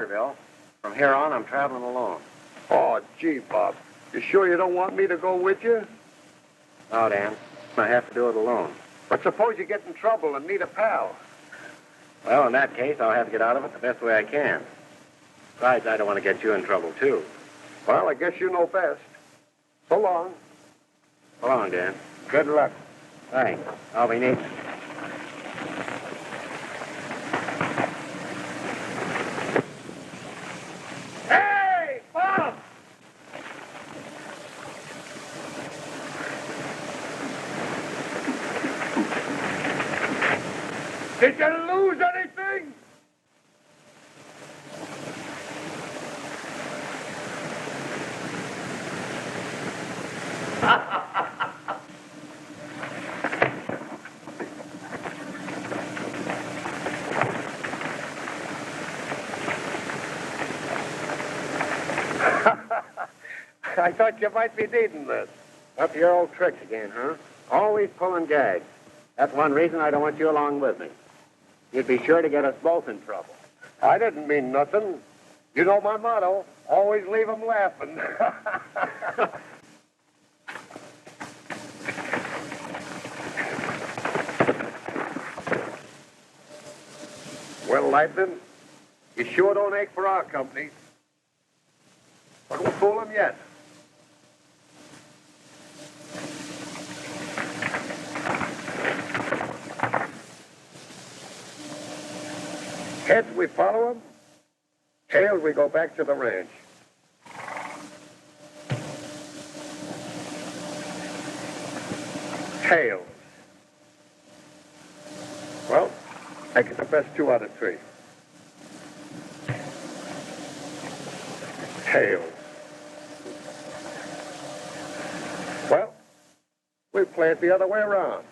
Porterville. From here on, I'm traveling alone. Oh, gee, Bob. You sure you don't want me to go with you? No, Dan. I have to do it alone. But suppose you get in trouble and need a pal. Well, in that case, I'll have to get out of it the best way I can. Besides, I don't want to get you in trouble, too. Well, I guess you know best. So long. So long, Dan. Good luck. Thanks. I'll be neat. Hey, Bob! Did you lose anything? I thought you might be needing this. Up to your old tricks again, huh? Always pulling gags. That's one reason I don't want you along with me. You'd be sure to get us both in trouble. I didn't mean nothing. You know my motto, always leave 'em laughing. Well, Lightning, you sure don't ache for our company. But we'll fool 'em yet. Heads, we follow 'em. Tails, we go back to the ranch. Tails. Well, I get the best 2 out of 3. Tails. Well, we play it the other way around.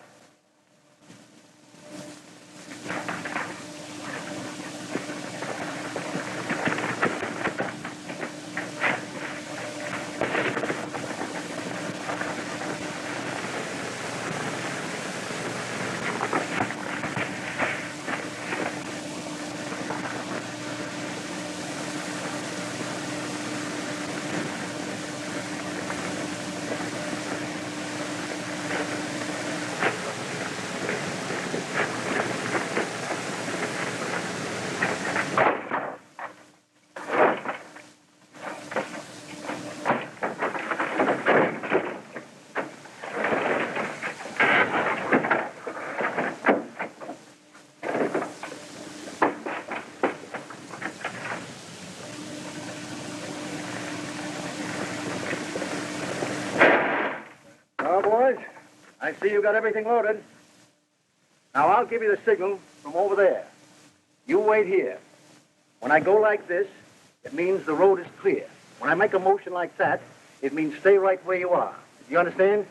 I see you got everything loaded. Now, I'll give you the signal from over there. You wait here. When I go like this, it means the road is clear. When I make a motion like that, it means stay right where you are. You understand?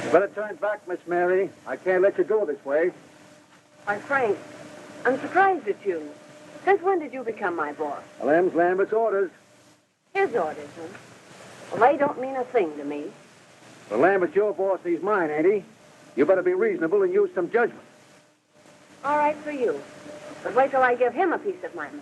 Better turn back, Miss Mary. I can't let you go this way. Why, Frank, I'm surprised at you. Since when did you become my boss? Well, them's Lambert's orders. His orders, huh? Well, they don't mean a thing to me. Well, Lambert's your boss, he's mine, ain't he? You better be reasonable and use some judgment. All right for you. But wait till I give him a piece of my mind.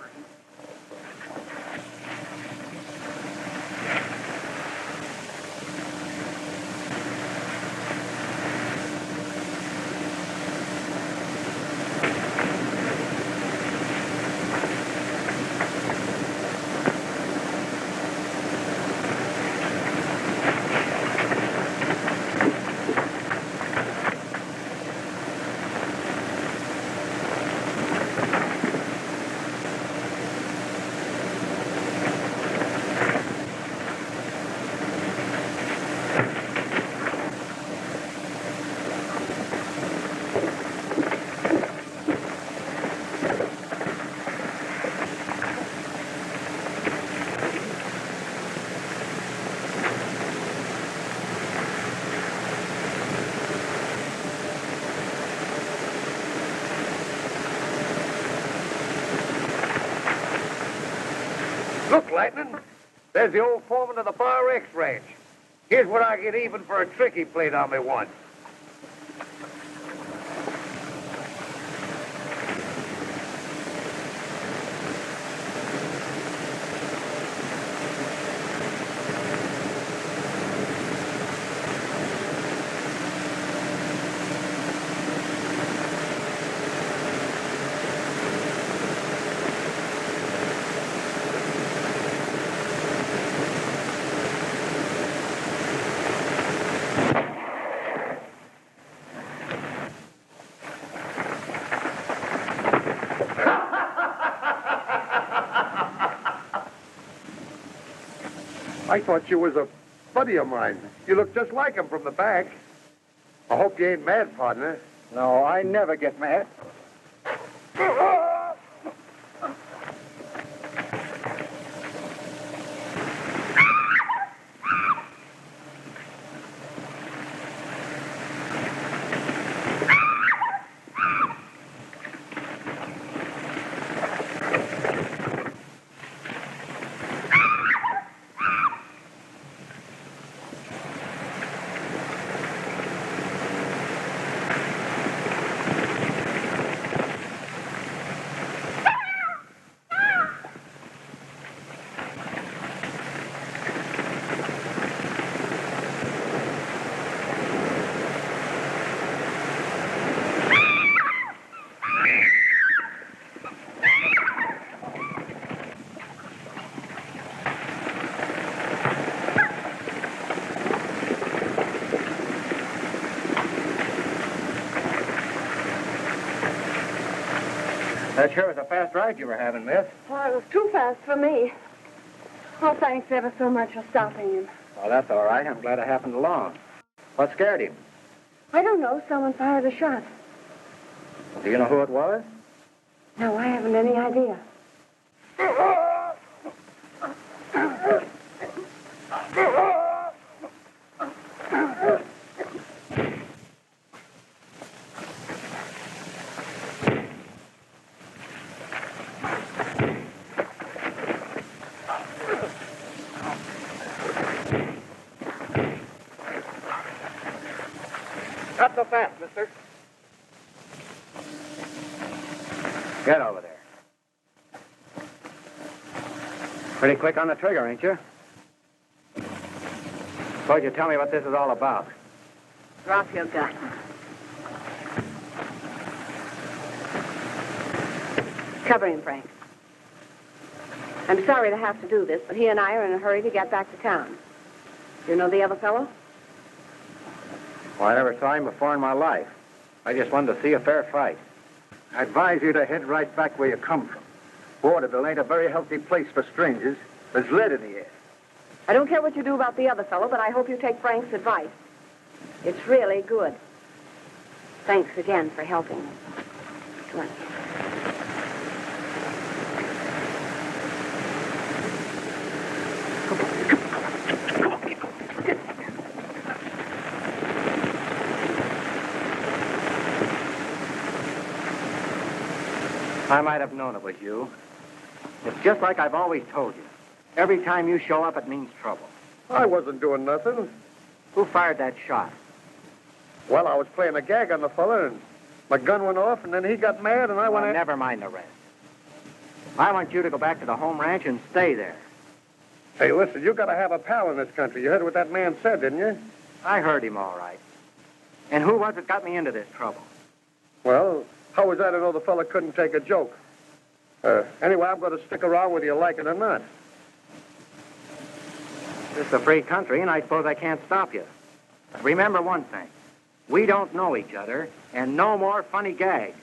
Look, Lightning. There's the old foreman of the Bar X ranch. Here's what I get even for a trick he played on me once. I thought you was a buddy of mine. You look just like him from the back. I hope you ain't mad, partner. No, I never get mad. That sure was a fast ride you were having, miss. Well, it was too fast for me. Oh, thanks ever so much for stopping him. Well, that's all right. I'm glad it happened along. What scared him? I don't know. Someone fired a shot. Do you know who it was? No, I haven't any idea. Not so fast, mister. Get over there. Pretty quick on the trigger, ain't you? Suppose you tell me what this is all about. Drop your gun. Cover him, Frank. I'm sorry to have to do this, but he and I are in a hurry to get back to town. You know the other fellow? Well, I never saw him before in my life. I just wanted to see a fair fight. I advise you to head right back where you come from. Waterville ain't a very healthy place for strangers. There's lead in the air. I don't care what you do about the other fellow, but I hope you take Frank's advice. It's really good. Thanks again for helping me. Come on. I might have known it was you. It's just like I've always told you. Every time you show up, it means trouble. I wasn't doing nothing. Who fired that shot? Well, I was playing a gag on the fella, and my gun went off, and then he got mad, and I went... Never mind the rest. I want you to go back to the home ranch and stay there. Hey, listen, you got to have a pal in this country. You heard what that man said, didn't you? I heard him all right. And who was it got me into this trouble? Well, how was I to know the fella couldn't take a joke? Anyway, I'm going to stick around whether you like it or not. This is a free country, and I suppose I can't stop you. But remember one thing. We don't know each other, and no more funny gags.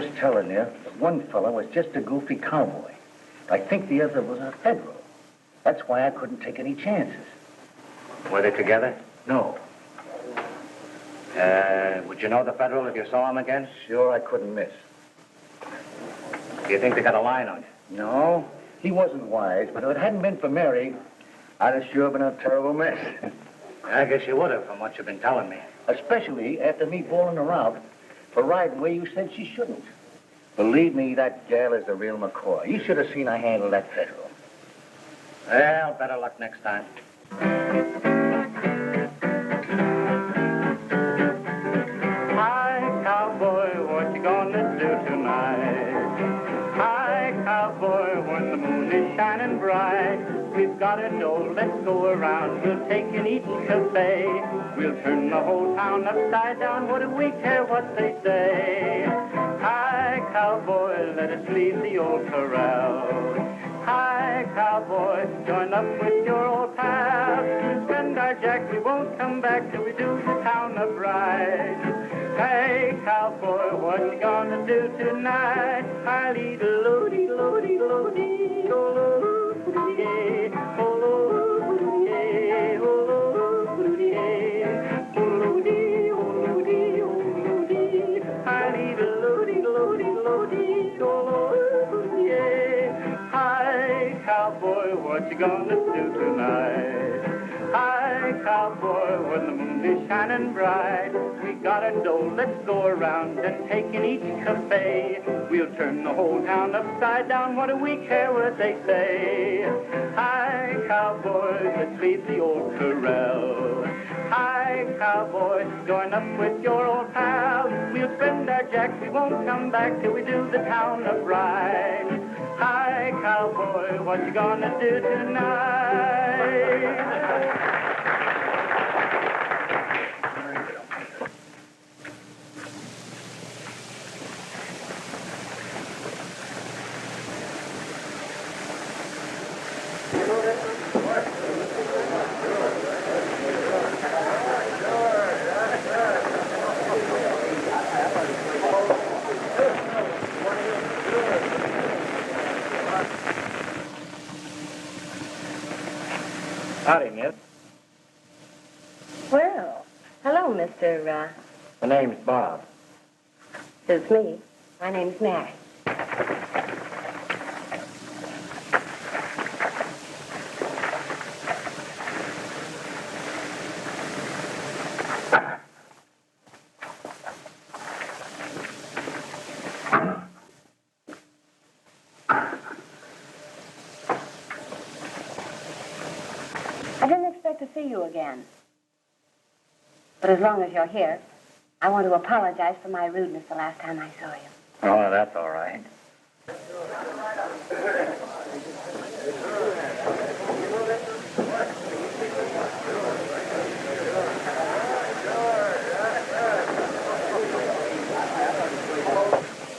was telling you that one fella was just a goofy cowboy. I think the other was a federal. That's why I couldn't take any chances. Were they together? No. Would you know the federal if you saw him again? Sure, I couldn't miss. Do you think they got a line on you? No, he wasn't wise, but if it hadn't been for Mary, I'd have sure been a terrible mess. I guess you would have, from what you've been telling me. Especially after me bowling her out for riding where you said she shouldn't. Believe me, that gal is the real McCoy. You should have seen her handle that federal. Well, better luck next time. Hi, cowboy, what you gonna do tonight? Hi, cowboy, when the moon is shining bright. We've got a dough, let's go around. We'll take and eat and cafe. We'll turn the whole town upside down. What do we care what they say? Hi, cowboy, let us leave the old corral. Hi, cowboy, join up with your old pal. We'll spend our jack, we won't come back till we do the town up right. Hey, cowboy, what you gonna do tonight? I'll eat a loady, loady, loady, oh, loody, oh, loody, oh, loody, oh, loody, oh, loody, oh, loody. I'll eat a loady, loady, loady, oh, loody. Hi, cowboy, what you gonna do tonight? Hi, cowboy, when the moon is shining bright. We got a dough, let's go around and take in each cafe. We'll turn the whole town upside down. What do we care what they say? Hi, cowboy, let's leave the old corral. Hi, cowboy, join up with your old pal. We'll spend our jack, we won't come back till we do the town up right. Hi, cowboy, what you gonna do tonight? Howdy, miss. Well, hello, Mr. My name's Bob. It's me. My name's Mary. I didn't expect to see you again. But as long as you're here, I want to apologize for my rudeness the last time I saw you. Oh, that's all right.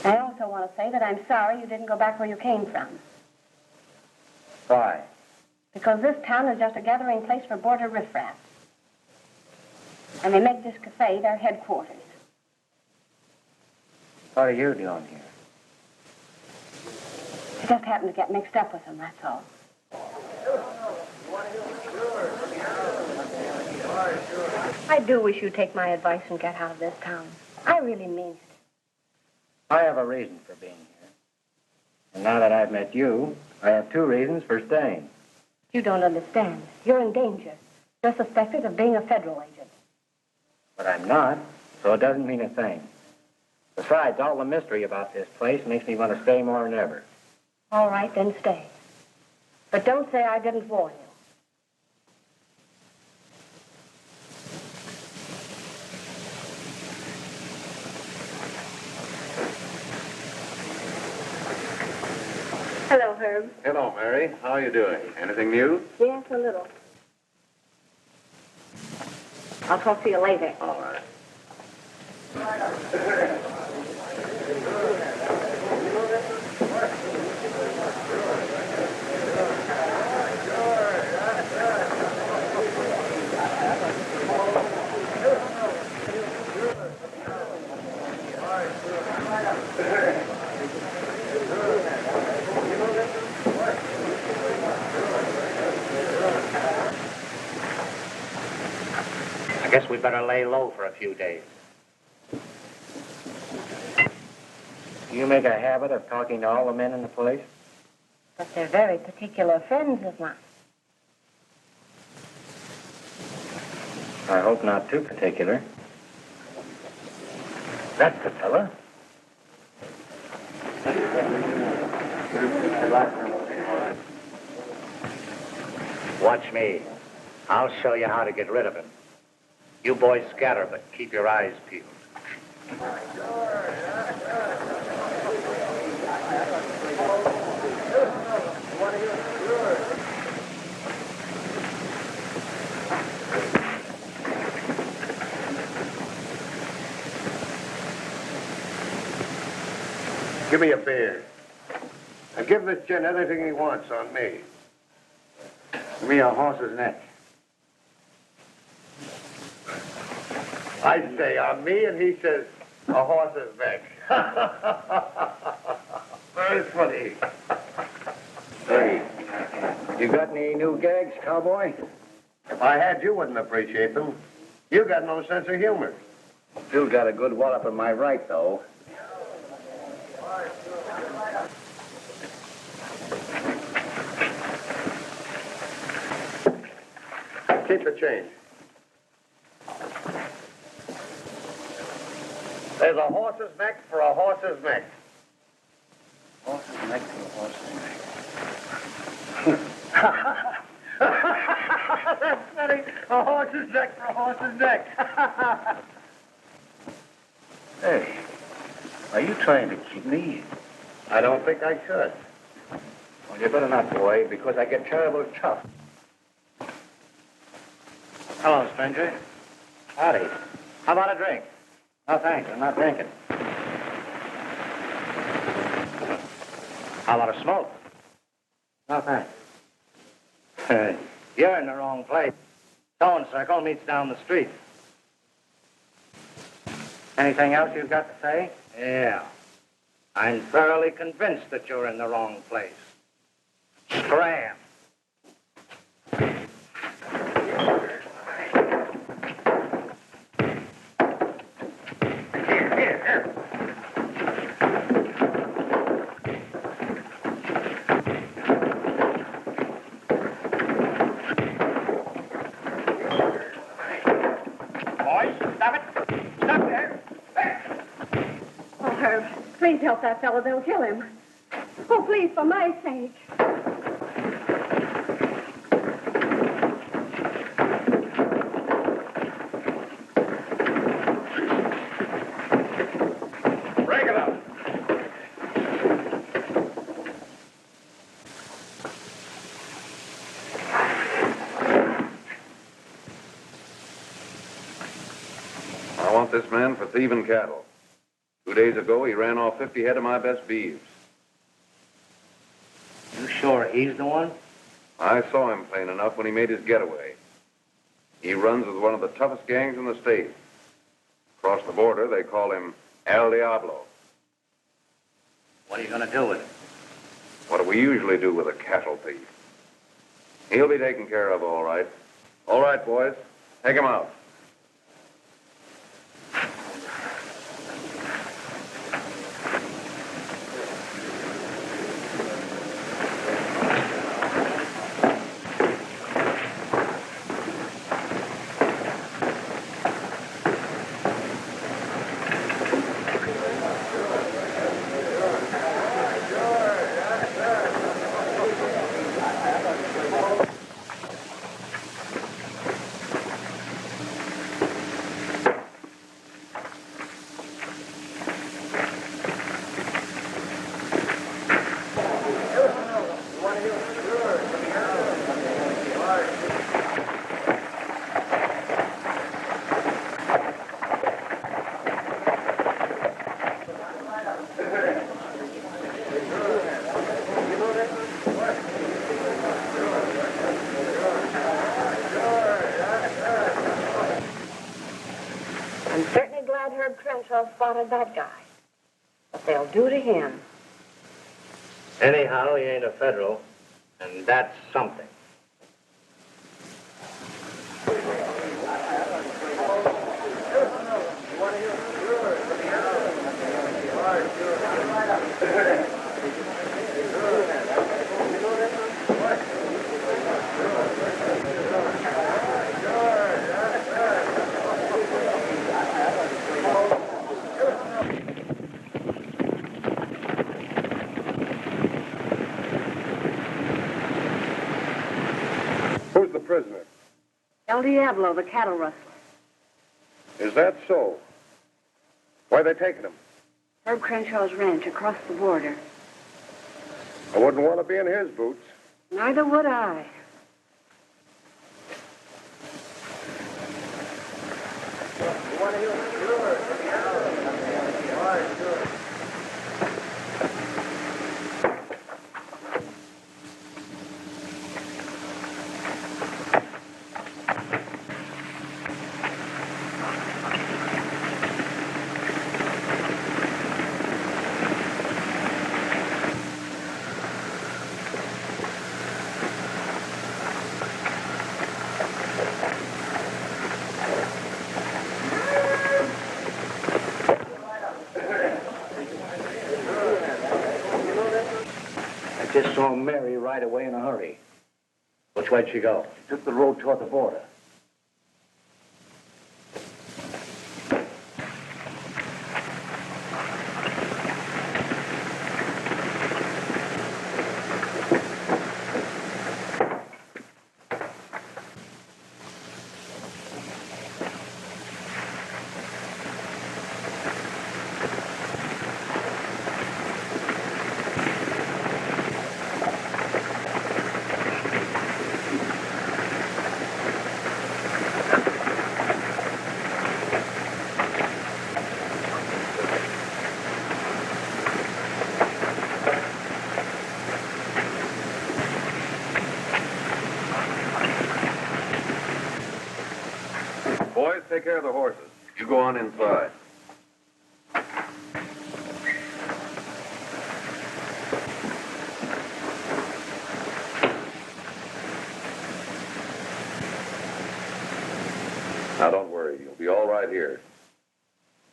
I also want to say that I'm sorry you didn't go back where you came from. Why? Because this town is just a gathering place for border riffraff. And they make this cafe their headquarters. What are you doing here? I just happened to get mixed up with them, that's all. I do wish you'd take my advice and get out of this town. I really mean it. I have a reason for being here. And now that I've met you, I have two reasons for staying. You don't understand. You're in danger. You're suspected of being a federal agent. But I'm not, so it doesn't mean a thing. Besides, all the mystery about this place makes me want to stay more than ever. All right, then stay. But don't say I didn't warn you. Hello, Herb. Hello, Mary. How are you doing? Anything new? Yes, a little. I'll talk to you later. All right. Guess we better lay low for a few days. You make a habit of talking to all the men in the place? But they're very particular friends of mine. I hope not too particular. That's the fella. Watch me. I'll show you how to get rid of him. You boys scatter, but keep your eyes peeled. Give me a beer. And give this gent anything he wants on me. Give me a horse's neck. I say on me, and he says a horse's neck. Very funny. Hey, you got any new gags, cowboy? If I had, you wouldn't appreciate them. You got no sense of humor. Still got a good wallop in my right, though. Keep the change. There's a horse's neck for a horse's neck. Horse's neck to a horse's neck. That's funny. A horse's neck for a horse's neck. Hey, are you trying to keep me? I don't think I should. Well, you better not, boy, because I get terrible tough. Hello, stranger. Howdy. How about a drink? No, thanks. I'm not drinking. How about a smoke? No, thanks. You're in the wrong place. Towing circle meets down the street. Anything else you've got to say? Yeah. I'm thoroughly convinced that you're in the wrong place. Scram. Please help that fellow. They'll kill him. Oh, please, for my sake. Break it up. I want this man for thieving cattle. 2 days ago, he ran off 50 head of my best beeves. You sure he's the one? I saw him plain enough when he made his getaway. He runs with one of the toughest gangs in the state. Across the border, they call him El Diablo. What are you going to do with him? What do we usually do with a cattle thief? He'll be taken care of all right. All right, boys. Take him out. I'm certainly glad Herb Crenshaw spotted that guy. What they'll do to him. Anyhow, he ain't a federal, and that's something. Who's the prisoner? El Diablo, the cattle rustler. Is that so? Why are they taking him? Herb Crenshaw's ranch across the border. I wouldn't want to be in his boots. Neither would I. I just saw Mary ride away in a hurry. Which way'd she go? She took the road toward the border. Boys, take care of the horses. You go on inside. Now, don't worry. You'll be all right here.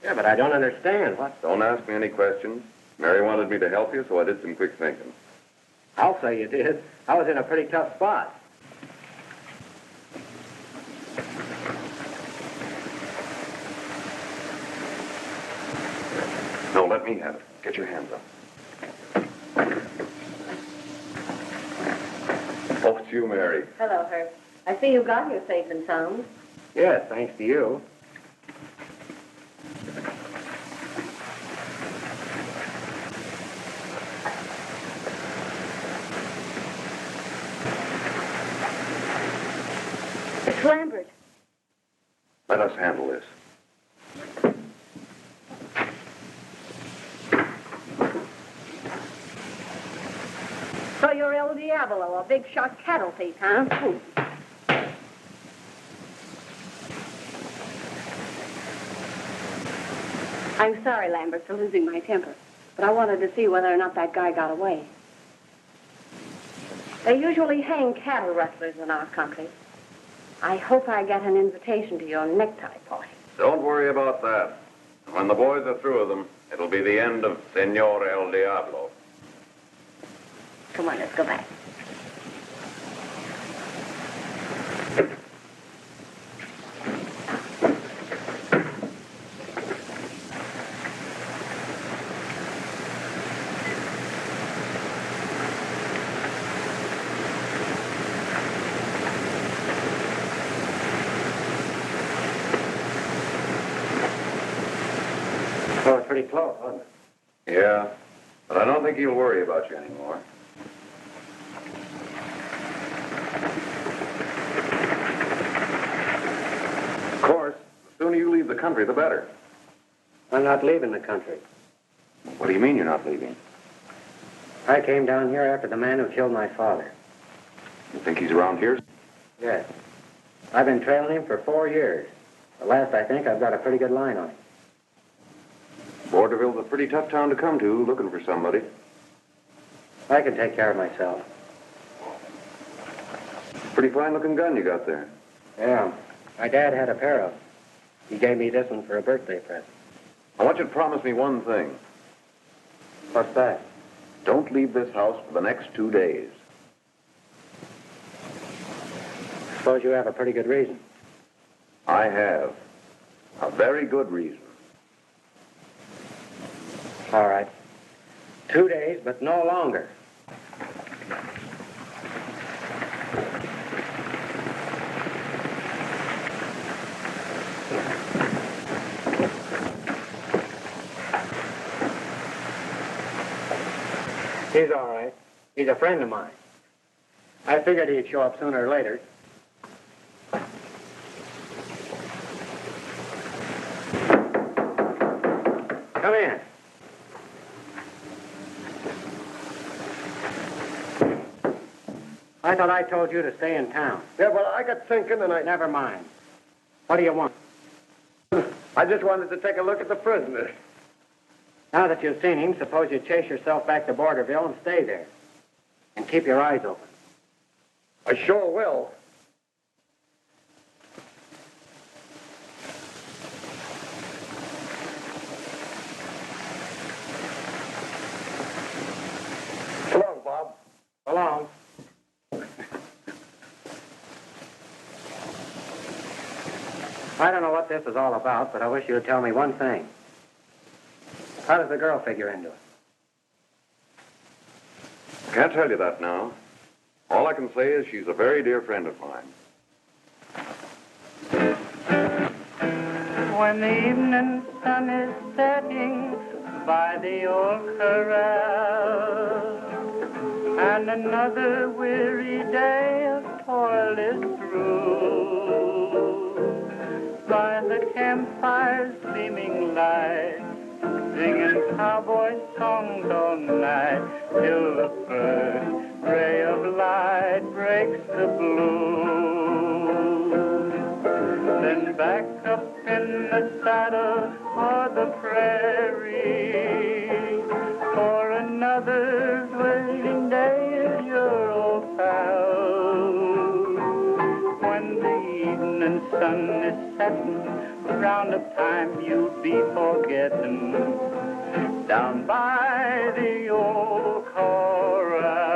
Yeah, but I don't understand. What? Don't ask me any questions. Mary wanted me to help you, so I did some quick thinking. I'll say you did. I was in a pretty tough spot. No, let me have it. Get your hands up. Oh, it's you, Mary. Hello, Herb. I see you got here safe and sound. Yes, thanks to you. It's Lambert. Let us handle this. So you're El Diablo, a big shot cattle thief, huh? I'm sorry, Lambert, for losing my temper, but I wanted to see whether or not that guy got away. They usually hang cattle rustlers in our country. I hope I get an invitation to your necktie party. Don't worry about that. When the boys are through with them, it'll be the end of Senor El Diablo. Come on, let's go back. Oh, it's pretty close, wasn't it? Yeah, but I don't think he'll worry about you anymore. Of course, the sooner you leave the country, the better. I'm not leaving the country. What do you mean you're not leaving? I came down here after the man who killed my father. You think he's around here? Yes. I've been trailing him for 4 years. At last, I think I've got a pretty good line on him. Borderville's a pretty tough town to come to, looking for somebody. I can take care of myself. Pretty fine-looking gun you got there. Yeah. My dad had a pair of them. He gave me this one for a birthday present. I want you to promise me one thing. What's that? Don't leave this house for the next 2 days. Suppose you have a pretty good reason. I have. A very good reason. All right. 2 days, but no longer. He's all right. He's a friend of mine. I figured he'd show up sooner or later. Come in. I thought I told you to stay in town. Yeah, well, I got thinking and Never mind. What do you want? I just wanted to take a look at the prisoner. Now that you've seen him, suppose you chase yourself back to Borderville and stay there. And keep your eyes open. I sure will. So long, Bob. So long. I don't know what this is all about, but I wish you would tell me one thing. How does the girl figure into it? Can't tell you that now. All I can say is she's a very dear friend of mine. When the evening sun is setting by the old corral, and another weary day of toil is through, by the campfire's gleaming light, singing cowboy songs all night, till the first ray of light breaks the blue. Then back up in the saddle or the prairie, for another waiting day is your old pal. When the evening sun is setting, round up time you'd be forgetting, down by the old corral.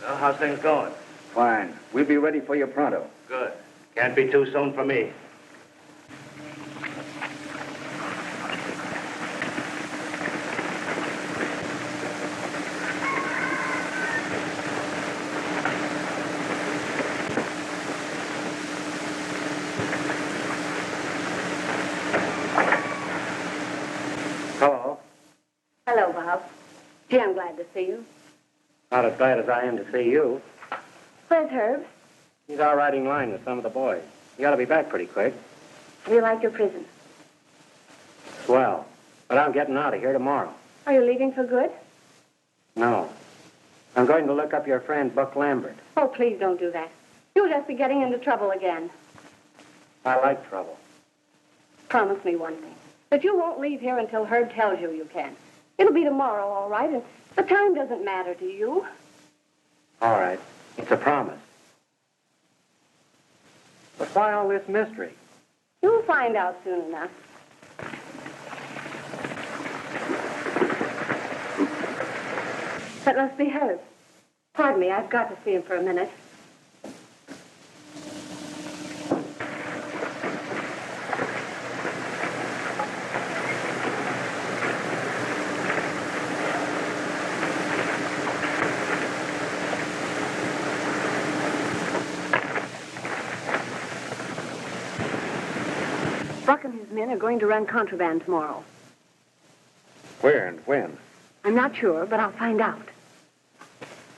Well, how's things going? Fine. We'll be ready for you pronto. Good. Can't be too soon for me. Hello. Hello, Bob. Gee, I'm glad to see you. Not as glad as I am to see you. Where's Herb? He's out riding line with some of the boys. You ought to be back pretty quick. Do you like your prison? Swell. But I'm getting out of here tomorrow. Are you leaving for good? No. I'm going to look up your friend, Buck Lambert. Oh, please don't do that. You'll just be getting into trouble again. I like trouble. Promise me one thing. That you won't leave here until Herb tells you you can. It'll be tomorrow, all right, and the time doesn't matter to you. All right. It's a promise. But why all this mystery? You'll find out soon enough. That must be Herb. Pardon me, I've got to see him for a minute. Buck and his men are going to run contraband tomorrow. Where and when? I'm not sure, but I'll find out.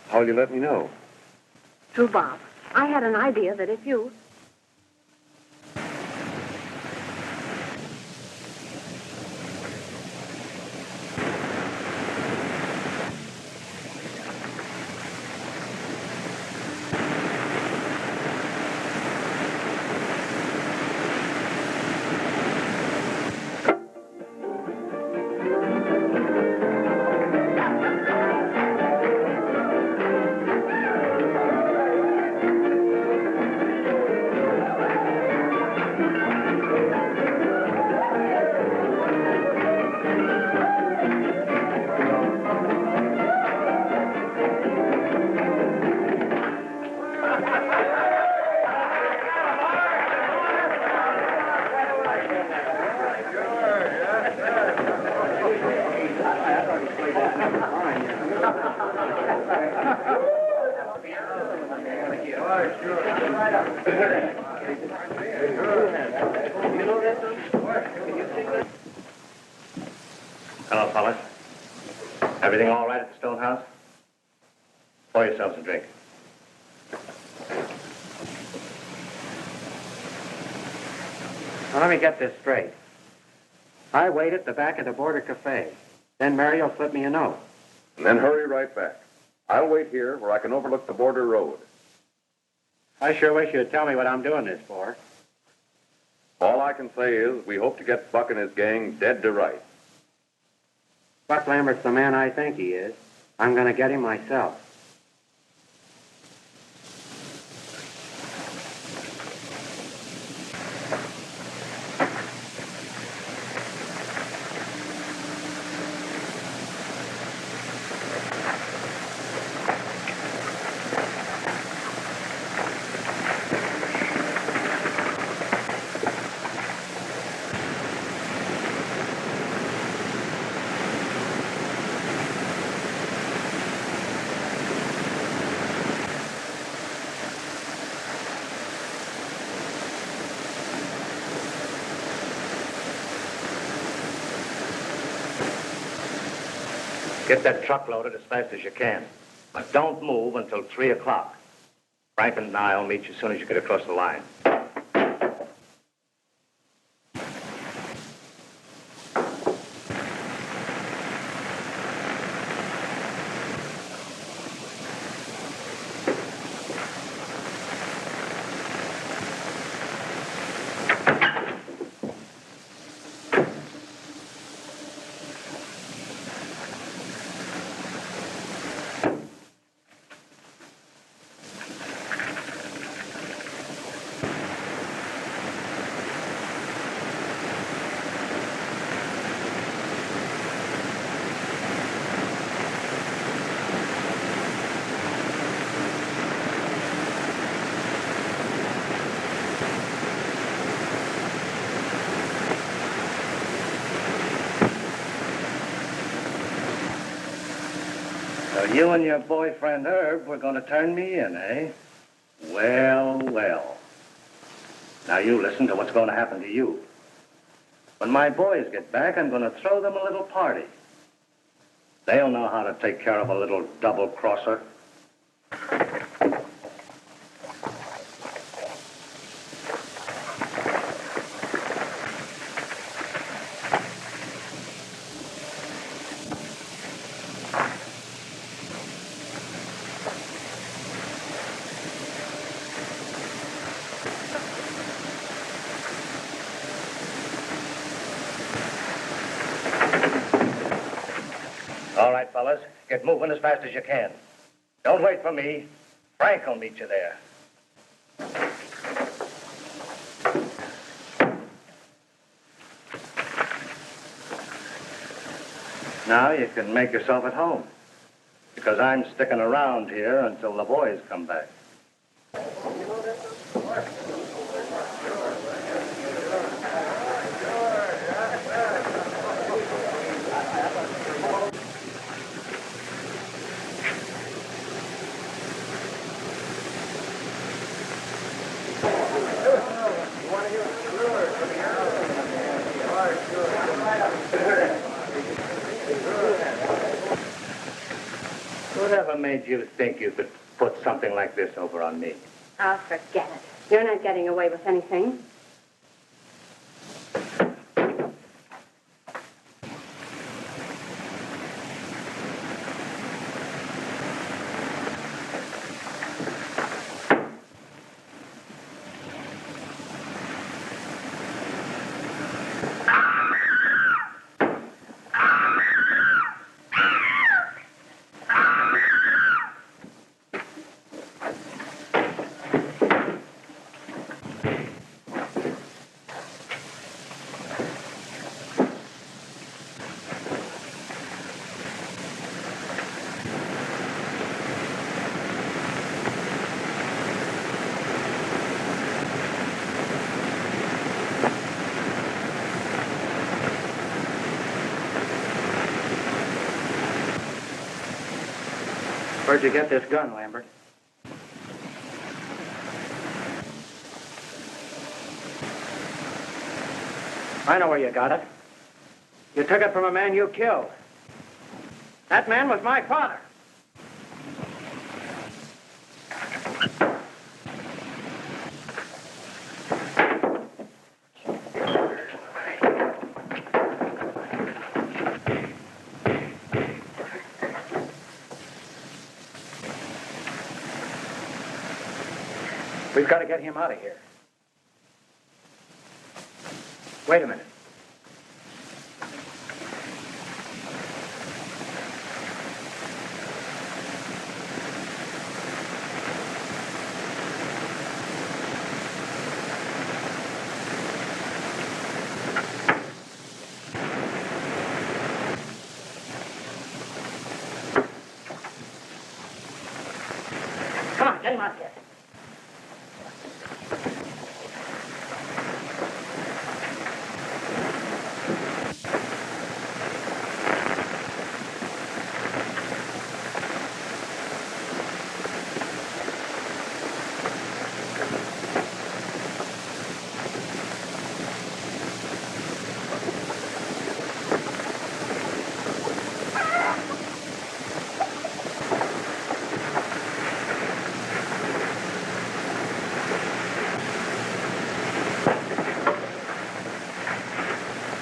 How'll you let me know? Through Bob. I had an idea that if you... Hello, fellas. Everything all right at the Stone House? Pour yourselves a drink. Now, let me get this straight. I wait at the back of the Border Cafe. Then Mary will slip me a note. And then hurry right back. I'll wait here where I can overlook the border road. I sure wish you'd tell me what I'm doing this for. All I can say is we hope to get Buck and his gang dead to rights. Buck Lambert's the man I think he is. I'm going to get him myself. Get that truck loaded as fast as you can. But don't move until 3 o'clock. Frank and I'll meet you as soon as you get across the line. So you and your boyfriend Herb were going to turn me in, eh? Well, well. Now you listen to what's going to happen to you. When my boys get back, I'm going to throw them a little party. They'll know how to take care of a little double-crosser. All right, fellas, get moving as fast as you can. Don't wait for me. Frank will meet you there. Now you can make yourself at home, because I'm sticking around here until the boys come back. Whatever made you think you could put something like this over on me? Oh, forget it. You're not getting away with anything. Where'd you get this gun, Lambert? I know where you got it. You took it from a man you killed. That man was my father. We've got to get him out of here. Wait a minute. Come on, get him out of here.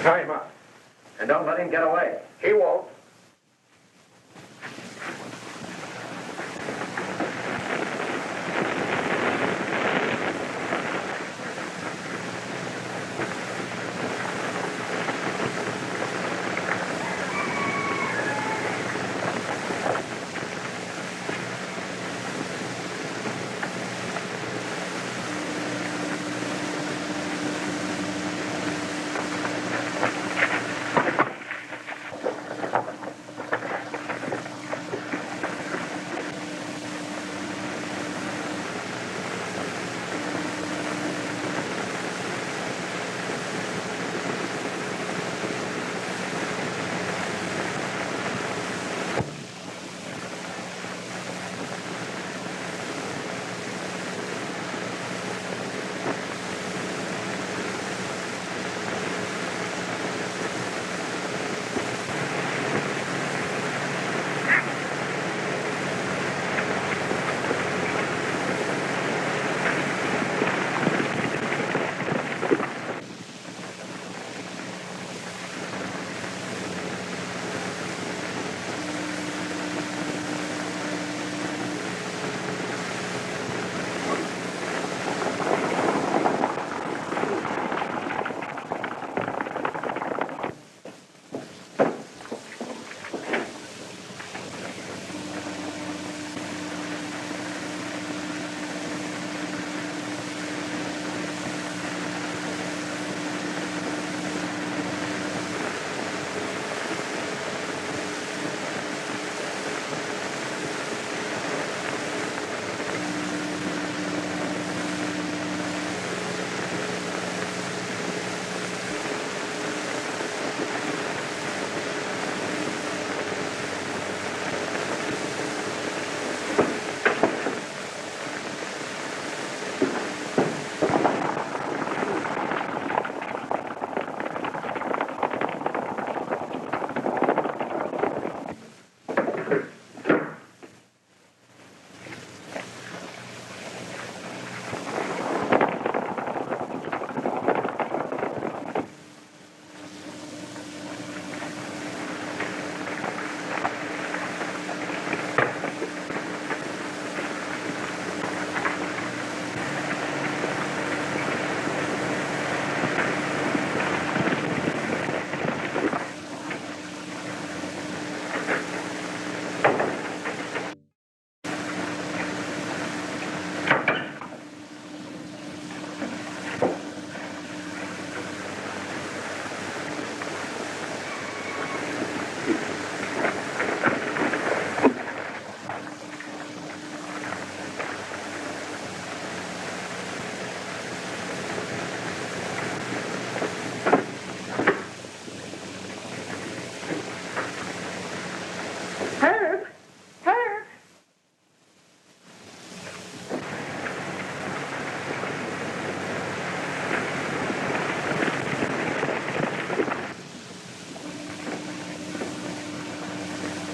Tie him up. And don't let him get away. He won't.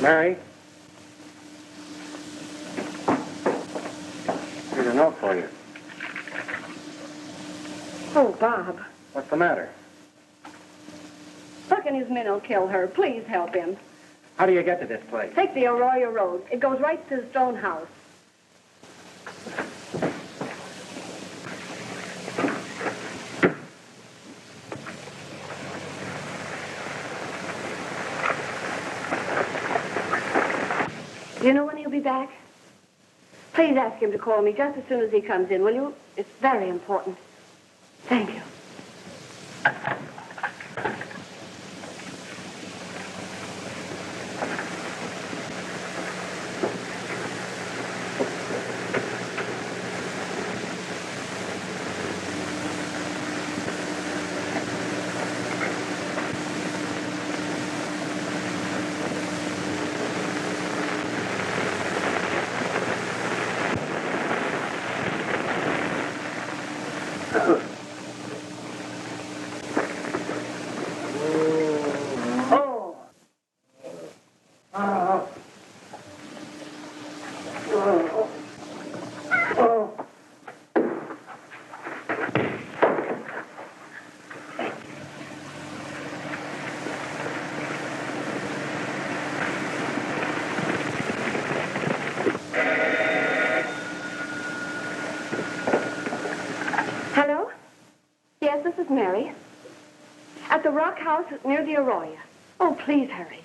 Mary? Here's a note for you. Oh, Bob. What's the matter? Buck and his men will kill her. Please help him. How do you get to this place? Take the Arroyo Road. It goes right to the stone house. Do you know when he'll be back? Please ask him to call me just as soon as he comes in, will you? It's very important. Thank you. Hello? Yes, this is Mary. At the Rock House near the Arroyo. Oh, please hurry.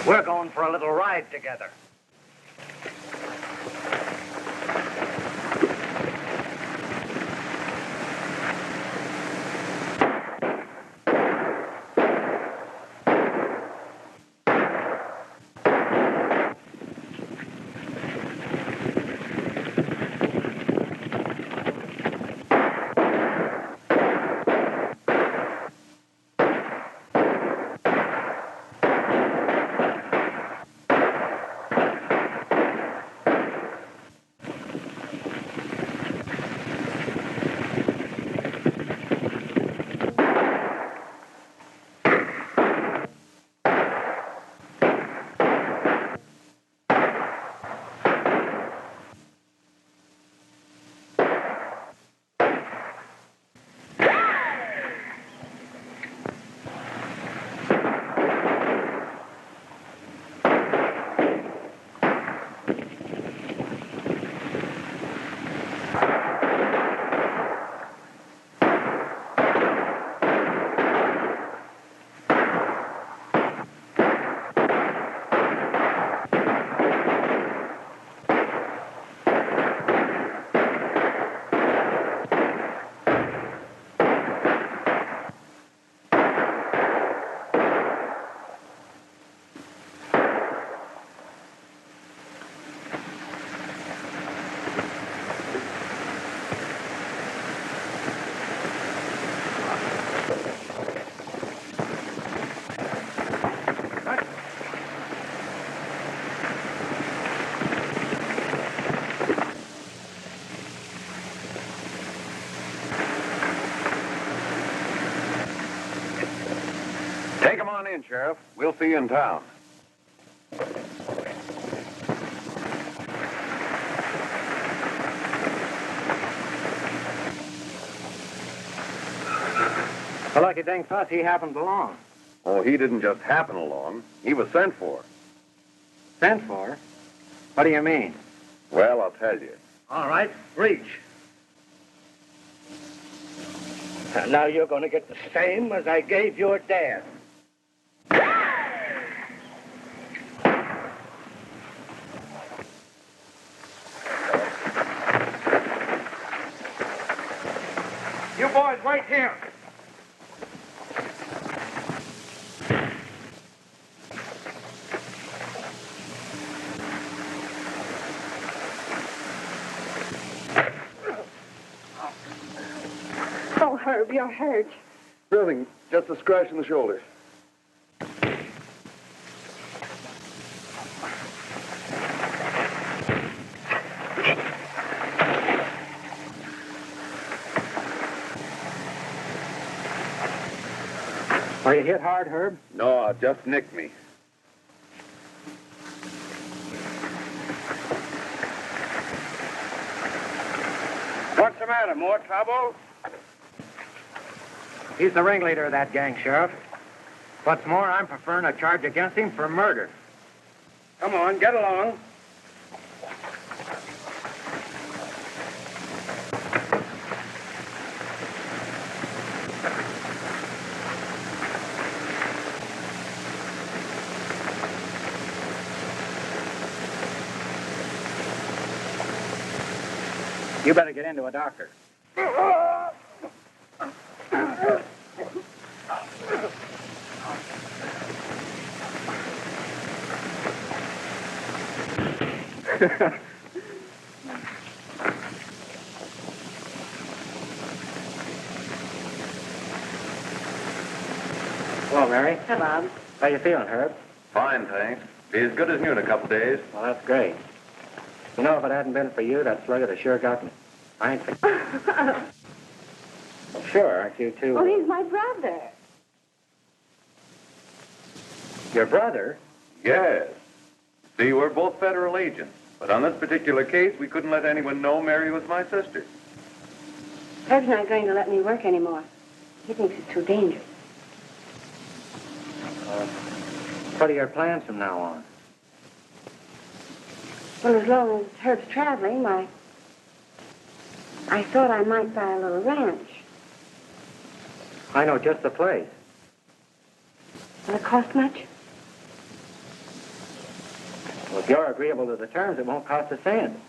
We're going for a little ride together. Take him on in, Sheriff. We'll see you in town. The lucky thing for us, he happened along. Oh, he didn't just happen along. He was sent for. Sent for? What do you mean? Well, I'll tell you. All right, reach. And now you're going to get the same as I gave your dad. You boys wait here. Oh, Herb, you're hurt. Nothing, just a scratch in the shoulder. Are you hit hard, Herb? No, just nicked me. What's the matter? More trouble? He's the ringleader of that gang, Sheriff. What's more, I'm preferring a charge against him for murder. Come on, get along. You better get into a doctor. Hello, Mary. Hi, Bob. How you feeling, Herb? Fine, thanks. Be as good as new in a couple days. Well, that's great. You know, if it hadn't been for you, that slug would have sure got me. I ain't think... Sure, aren't you too? Well, he's my brother. Your brother? Yes. See, we're both federal agents. But on this particular case, we couldn't let anyone know Mary was my sister. Herb's not going to let me work anymore. He thinks it's too dangerous. What are your plans from now on? Well, as long as Herb's traveling, I thought I might buy a little ranch. I know just the place. Will it cost much? Well, if you're agreeable to the terms, it won't cost a cent.